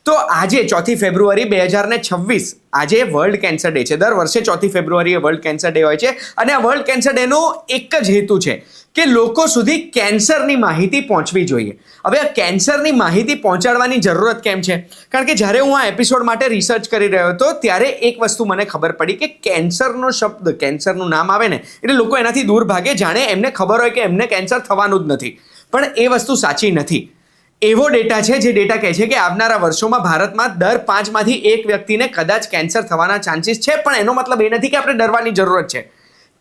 તો આજે 4 ફેબ્રુઆરી 2026 આજે વર્લ્ડ કેન્સર ડે છે. દર વર્ષે 4 ફેબ્રુઆરીએ વર્લ્ડ કેન્સર ડે હોય છે અને આ વર્લ્ડ કેન્સર ડેનો એક જ હેતુ છે કે લોકો સુધી કેન્સરની માહિતી પહોંચવી જોઈએ. હવે આ કેન્સરની માહિતી પહોંચાડવાની જરૂરત કેમ છે? કારણ કે જ્યારે હું આ એપિસોડ માટે રિસર્ચ કરી રહ્યો હતો ત્યારે એક વસ્તુ મને ખબર પડી કે કેન્સરનો શબ્દ, કેન્સરનું નામ આવે ને એટલે લોકો એનાથી દૂર ભાગે, જાણે એમને ખબર હોય કે એમને કેન્સર થવાનું જ નથી. પણ એ વસ્તુ સાચી નથી. એવો ડેટા છે જે ડેટા કહે છે કે આવનારા વર્ષોમાં ભારતમાં દર 5માંથી 1 વ્યક્તિને કદાચ કેન્સર થવાના ચાન્સીસ છે. પણ એનો મતલબ એ નથી કે આપણે ડરવાની જરૂરત છે.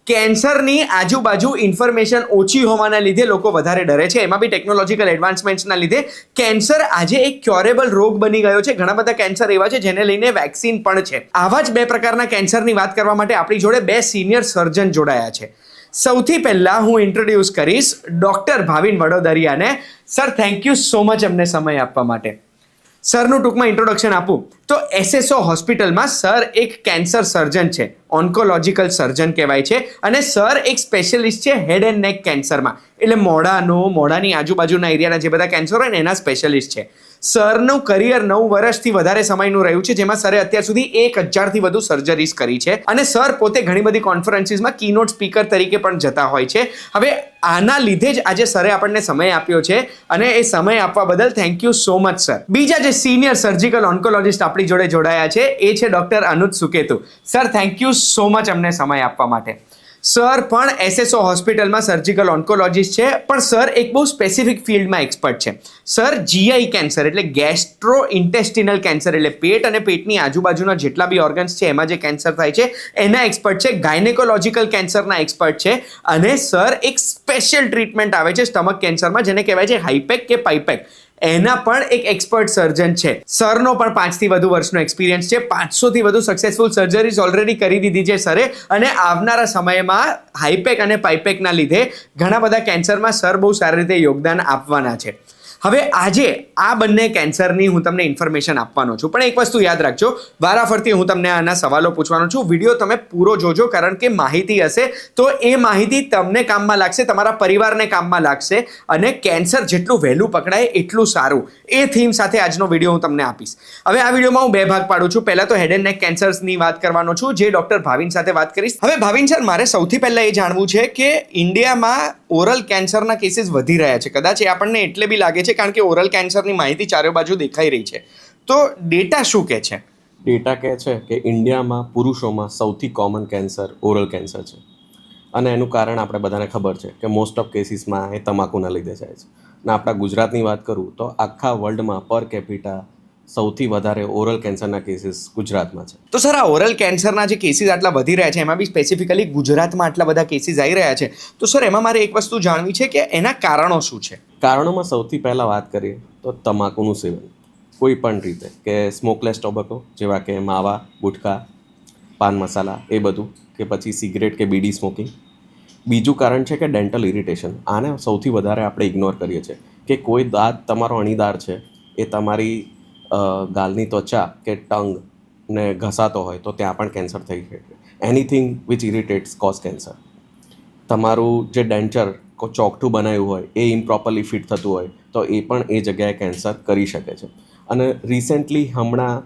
કેન્સરની આજુબાજુ ઇન્ફોર્મેશન ઓછી હોવાના લીધે લોકો વધારે ડરે છે. એમાં બી ટેકનોલોજીકલ એડવાન્સમેન્ટ્સના લીધે કેન્સર આજે એક ક્યોરેબલ રોગ બની ગયો છે. ઘણા બધા કેન્સર એવા છે જેને લઈને વેક્સિન પણ છે. આવા જ 2 પ્રકારના કેન્સરની વાત કરવા માટે આપણી જોડે 2 સિનિયર સર્જન જોડાયા છે. સૌથી પહેલા હું ઇન્ટ્રોડ્યુસ કરીશ ડોક્ટર ભાવિન વડોદરિયાને. Sir, thank you so much અમને સમય આપવા માટે. સરનું ટૂંકમાં ઇન્ટ્રોડક્શન આપું તો એસએસઓ હોસ્પિટલમાં સર એક કેન્સર સર્જન છે, ઓન્કોલોજીકલ સર્જન કહેવાય છે. અને સર એક સ્પેશિયલિસ્ટ છે હેડ એન્ડ નેક કેન્સરમાં, એટલે મોઢાની આજુબાજુના એરિયાના જે બધા કેન્સર હોય ને એના સ્પેશિયલિસ્ટ છે. સરનું કરિયર 9 વર્ષથી વધારે સમયનું રહ્યું છે, જેમાં સરે અત્યાર સુધી 1000થી વધુ સર્જરીઝ કરી છે. અને સર પોતે ઘણી બધી કોન્ફરન્સીસમાં કીનોટ સ્પીકર તરીકે પણ જતા હોય છે. હવે આના લીધે જ આજે સરે આપણને સમય આપ્યો છે અને એ સમય આપવા બદલ thank you so much sir. બીજા જે સિનિયર સર્જિકલ ઓન્કોલોજીસ્ટ આપણી જોડે જોડાયા છે એ છે doctor Anuj Suketu. Sir, thank you so much અમને સમય આપવા માટે. સર પણ એસએસઓ હોસ્પિટલમાં સર્જિકલ ઓન્કોલોજીસ્ટ છે, પણ સર એક બહુ સ્પેસિફિક ફિલ્ડમાં એક્સપર્ટ છે. સર જીઆઈ કેન્સર એટલે ગેસ્ટ્રો ઇન્ટેસ્ટિનલ કેન્સર એટલે પેટ અને પેટની આજુબાજુના જેટલા બી ઓર્ગન્સ છે એમાં જે કેન્સર થાય છે એના એક્સપર્ટ છે. ગાયનેકોલોજીકલ કેન્સરના એક્સપર્ટ છે. અને સર એક સ્પેશિયલ ટ્રીટમેન્ટ આવે છે સ્ટમક કેન્સરમાં જેને કહેવાય છે હાઈપેક કે પાઈપેક, એના પણ એક એક્સપર્ટ સર્જન છે. સરનો પણ 5થી વધુ વર્ષનો એક્સપિરિયન્સ છે. 500થી વધુ સક્સેસફુલ સર્જરીઝ ઓલરેડી કરી દીધી છે સરે. અને આવનારા સમયમાં હાઈપેક અને પાઈપેકના લીધે ઘણા બધા કેન્સરમાં સર બહુ સારી રીતે યોગદાન આપવાના છે. હવે આજે આ બંને કેન્સરની હું તમને ઇન્ફોર્મેશન આપવાનો છું, પણ એક વસ્તુ યાદ રાખજો, વારાફરતી હું તમને આના સવાલો પૂછવાનો છું. વિડીયો તમે પૂરો જોજો, કારણ કે માહિતી હશે તો એ માહિતી તમને કામમાં લાગશે, તમારા પરિવારને કામમાં લાગશે. અને કેન્સર જેટલું વહેલું પકડાય એટલું સારું, એ થીમ સાથે આજનો વિડીયો હું તમને આપીશ. હવે આ વિડીયોમાં હું 2 ભાગ પાડું છું. પહેલા તો હેડ એન્ડ નેક કેન્સર્સની વાત કરવાનો છું, જે ડોક્ટર ભાવિન સાથે વાત કરીશ. હવે ભાવિન સર, મારે સૌથી પહેલા એ જાણવું છે કે ઇન્ડિયામાં ઓરલ કેન્સરના કેસીસ વધી રહ્યા છે. કદાચ એ આપણને એટલે બી લાગે છે કારણ કે ઓરલ કેન્સરની માહિતી ચારે બાજુ દેખાઈ રહી છે. તો ડેટા શું કહે છે? ડેટા કહે છે કે ઇન્ડિયામાં પુરુષોમાં સૌથી કોમન કેન્સર ઓરલ કેન્સર છે. અને એનું કારણ આપણે બધાને ખબર છે કે મોસ્ટ ઓફ કેસીસમાં એ તમાકુના લીધે જાય છે. અને આપણા ગુજરાતની વાત કરું તો આખા વર્લ્ડમાં પર કેપિટા સૌથી વધારે ઓરલ કેન્સરના કેસીસ ગુજરાતમાં છે. તો સર, આ ઓરલ કેન્સરના જે કેસીસ આટલા વધી રહ્યા છે, એમાં બી સ્પેસિફિકલી ગુજરાતમાં આટલા બધા કેસીસ આવી રહ્યા છે, તો સર એમાં મારે એક વસ્તુ જાણવી છે કે એના કારણો શું છે? કારણોમાં સૌથી પહેલાં વાત કરીએ તો તમાકુનું સેવન કોઈ પણ રીતે, કે સ્મોકલેસ ટોબેકો જેવા કે માવા, ગુટખા, પાન મસાલા એ બધું, કે પછી સિગરેટ કે બીડી સ્મોકિંગ. બીજું કારણ છે કે ડેન્ટલ ઇરિટેશન. આને સૌથી વધારે આપણે ઇગ્નોર કરીએ છીએ કે કોઈ દાંત તમારો અણીદાર છે, એ તમારી ગાલની ત્વચા કે ટંગને ઘસાતો હોય તો ત્યાં પણ કેન્સર થઈ શકે. Anything which irritates cause cancer. તમારું જે ડેન્ચર ચોકઠું બનાવ્યું હોય એ ઇમ્પ્રોપરલી ફિટ થતું હોય તો એ પણ એ જગ્યાએ કેન્સર કરી શકે છે. અને રિસેન્ટલી હમણાં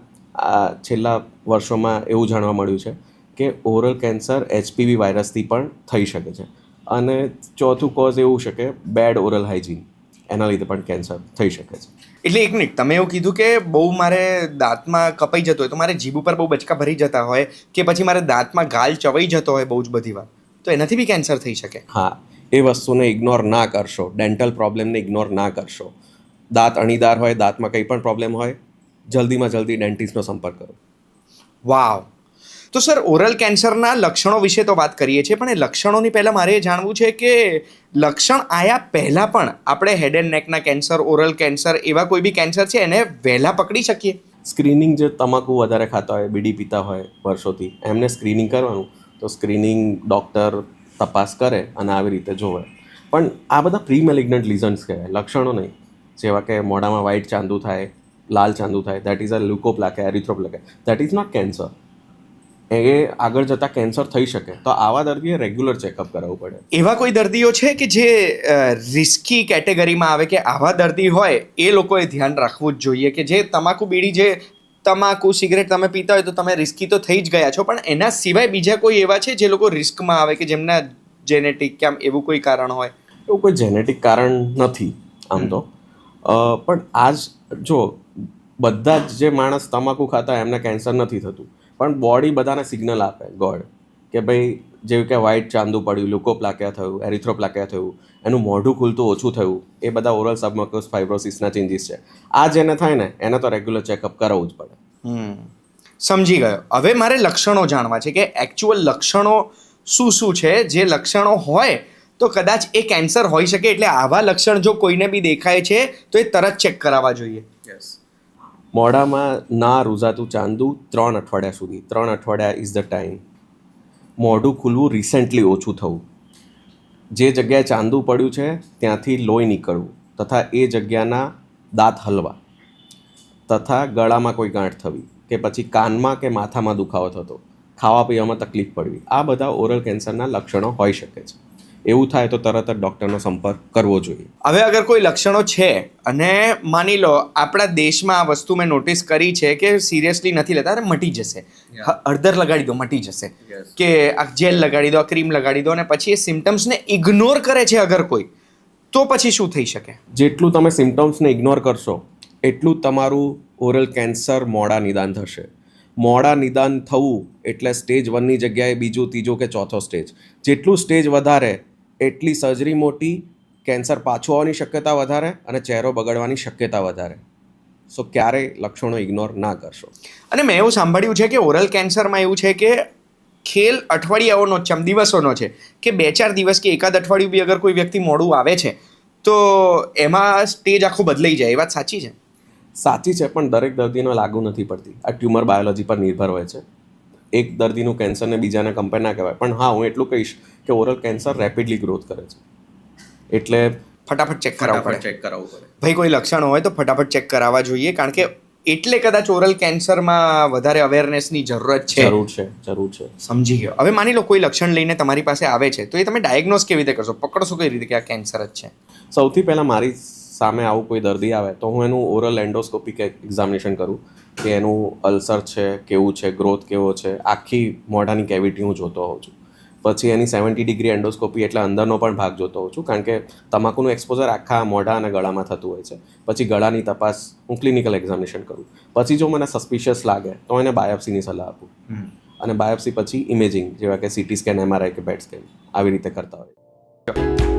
છેલ્લા વર્ષોમાં એવું જાણવા મળ્યું છે કે ઓરલ કેન્સર HPV વાયરસથી પણ થઈ શકે છે. અને ચોથું કોઝ એવું છે કે બેડ ઓરલ હાઇજીન, એના લીધે પણ કેન્સર થઈ શકે છે. એટલે એક મિનિટ, તમે એવું કીધું કે બહુ મારે દાંતમાં કપાઈ જતો હોય તો મારે જીભ ઉપર બહુ બચકા ભરી જતા હોય, કે પછી મારે દાંતમાં ગાલ ચવાઈ જતો હોય બહુ જ બધી વાર, તો એનાથી બી કેન્સર થઈ શકે? હા, એ વસ્તુને ઇગ્નોર ના કરશો, ડેન્ટલ પ્રોબ્લેમને ઇગ્નોર ના કરશો. દાંત અણીદાર હોય, દાંતમાં કંઈ પણ પ્રોબ્લેમ હોય, જલ્દીમાં જલ્દી ડેન્ટિસ્ટનો સંપર્ક કરો. વાવ! તો સર, ઓરલ કેન્સરના લક્ષણો વિશે તો વાત કરીએ છીએ, પણ એ લક્ષણોની પહેલાં મારે એ જાણવું છે કે લક્ષણ આયા પહેલાં પણ આપણે હેડ એન્ડ નેકના કેન્સર, ઓરલ કેન્સર, એવા કોઈ બી કેન્સર છે એને વહેલા પકડી શકીએ? સ્ક્રીનિંગ, જે તમાકુ વધારે ખાતા હોય, બીડી પીતા હોય વર્ષોથી, એમને સ્ક્રીનિંગ કરવાનું. તો સ્ક્રીનિંગ ડૉક્ટર તપાસ કરે અને આવી રીતે જોવે. પણ આ બધા પ્રી મેલિગ્નન્ટ લિઝન્સ કહેવાય, લક્ષણો નહીં. જેવા કે મોઢામાં વ્હાઇટ ચાંદુ થાય, લાલ ચાંદુ થાય, that is a leukoplakia, erythroplakia, that is not cancer. એ આગળ જતાં કેન્સર થઈ શકે, તો આવા દર્દીએ રેગ્યુલર ચેકઅપ કરાવવું પડે. એવા કોઈ દર્દીઓ છે કે જે રિસ્કી કેટેગરીમાં આવે કે આવા દર્દી હોય એ લોકોએ ધ્યાન રાખવું જ જોઈએ કે જે તમાકુ બીડી જે તમાકુ સિગરેટ તમે પીતા હોય તો તમે રિસ્કી તો થઈ જ ગયા છો, પણ એના સિવાય બીજા કોઈ એવા છે જે લોકો રિસ્કમાં આવે કે જેમના જેનેટિક કે આમ એવું કોઈ કારણ હોય? એવું કોઈ જેનેટિક કારણ નથી આમ તો, પણ આજ જો બધા જ જે માણસ તમાકુ ખાતા એમને કેન્સર નથી થતું, પણ બોડી બધાને સિગ્નલ આપે ગોડ કે ભાઈ જેવું કે વ્હાઇટ ચાંદુ પડ્યું, લ્યુકોપ્લાકિયા થયું, એરિથ્રોપ્લાકિયા થયું, એનું મોઢું ખુલતું ઓછું થયું, એ બધા ઓરલ સબમ્યુકસ ફાઇબ્રોસિસના ચેન્જીસ છે. આ જેને થાય ને એને તો રેગ્યુલર ચેકઅપ કરાવવું જ પડે. સમજી ગયો. હવે મારે લક્ષણો જાણવા છે કે એકચ્યુઅલ લક્ષણો શું શું છે, જે લક્ષણો હોય તો કદાચ એ કેન્સર હોઈ શકે, એટલે આવા લક્ષણ જો કોઈને બી દેખાય છે તો એ તરત ચેક કરાવવા જોઈએ. મોઢામાં ના રૂઝાતું ચાંદુ 3 અઠવાડિયા સુધી, 3 અઠવાડિયા ઇઝ ધ ટાઈમ. મોઢું ખુલવું રિસેન્ટલી ઓછું થવું, જે જગ્યાએ ચાંદુ પડ્યું છે ત્યાંથી લોહી નીકળવું તથા એ જગ્યાના દાંત હલવા, તથા ગળામાં કોઈ ગાંઠ થવી કે પછી કાનમાં કે માથામાં દુખાવો થતો, ખાવા પીવામાં તકલીફ પડવી, આ બધા ઓરલ કેન્સરના લક્ષણો હોઈ શકે છે. એવું થાય તો તરત જ ડૉક્ટરનો સંપર્ક કરવો જોઈએ. હવે અગર કોઈ લક્ષણો છે અને માની લો આપણા દેશમાં આ વસ્તુ મેં નોટિસ કરી છે કે સિરિયસલી નથી લેતા, અરે મટી જશે, હળદર લગાડી દો મટી જશે, કે આ જેલ લગાડી દો, આ ક્રીમ લગાડી દો, અને પછી એ સિમ્ટમ્સને ઇગ્નોર કરે છે અગર કોઈ, તો પછી શું થઈ શકે? જેટલું તમે સિમ્ટમ્સને ઇગ્નોર કરશો એટલું તમારું ઓરલ કેન્સર મોડા નિદાન થશે. મોડા નિદાન થવું એટલે સ્ટેજ 1ની જગ્યાએ બીજું, ત્રીજું કે ચોથો સ્ટેજ. જેટલું સ્ટેજ વધારે એટલી સર્જરી મોટી, કેન્સર પાછું આવવાની શક્યતા વધારે અને ચહેરો બગડવાની શક્યતા વધારે. સો ક્યારેય લક્ષણો ઇગ્નોર ના કરશો. અને મેં એવું સાંભળ્યું છે કે ઓરલ કેન્સરમાં એવું છે કે ખેલ અઠવાડિયાઓનો છે, આમ દિવસોનો છે, કે 2-4 દિવસ કે એકાદ અઠવાડિયું બી અગર કોઈ વ્યક્તિ મોડું આવે છે તો એમાં સ્ટેજ આખો બદલાઈ જાય. એ વાત સાચી છે? સાચી છે, પણ દરેક દર્દીનો લાગુ નથી પડતી. આ ટ્યુમર બાયોલોજી પર નિર્ભર હોય છે. એક દર્દીનું કેન્સરને બીજાને કમ્પેર ના કહેવાય, પણ હા હું એટલું કહીશ કે ઓરલ કેન્સર રેપિડલી ગ્રોથ કરે છે, એટલે ફટાફટ ચેક કરાવવું પડે. ચેક કરાવવું પડે. ભાઈ કોઈ લક્ષણ હોય તો ફટાફટ ચેક કરાવવા જોઈએ, કારણ કે એટલે કદાચ ઓરલ કેન્સરમાં વધારે અવેરનેસની જરૂરત છે. જરૂર છે. સમજી ગયો. હવે માની લો કોઈ લક્ષણ લઈને તમારી પાસે આવે છે તો એ તમે ડાયગ્નોઝ કેવી રીતે કરશો, પકડશો કઈ રીતે કે આ કેન્સર જ છે? સૌથી પહેલાં મારી સામે આવું કોઈ દર્દી આવે તો હું એનું ઓરલ એન્ડોસ્કોપિક એક્ઝામિનેશન કરું કે એનું અલ્સર છે, કેવું છે, ગ્રોથ કેવો છે, આખી મોઢાની કેવિટી હું જોતો હોઉં છું. પછી એની 70 ડિગ્રી એન્ડોસ્કોપી એટલે અંદરનો પણ ભાગ જોતો હોઉં છું, કારણ કે તમાકુનું એક્સપોઝર આખા મોઢા અને ગળામાં થતું હોય છે. પછી ગળાની તપાસ હું ક્લિનિકલ એક્ઝામિનેશન કરું. પછી જો મને સસ્પિશિયસ લાગે તો એને બાયોપ્સીની સલાહ આપું, અને બાયોપ્સી પછી ઇમેજિંગ જેવા કે સીટી સ્કેન, MRI કે પેટ સ્કેન આવી રીતે કરતા હોય.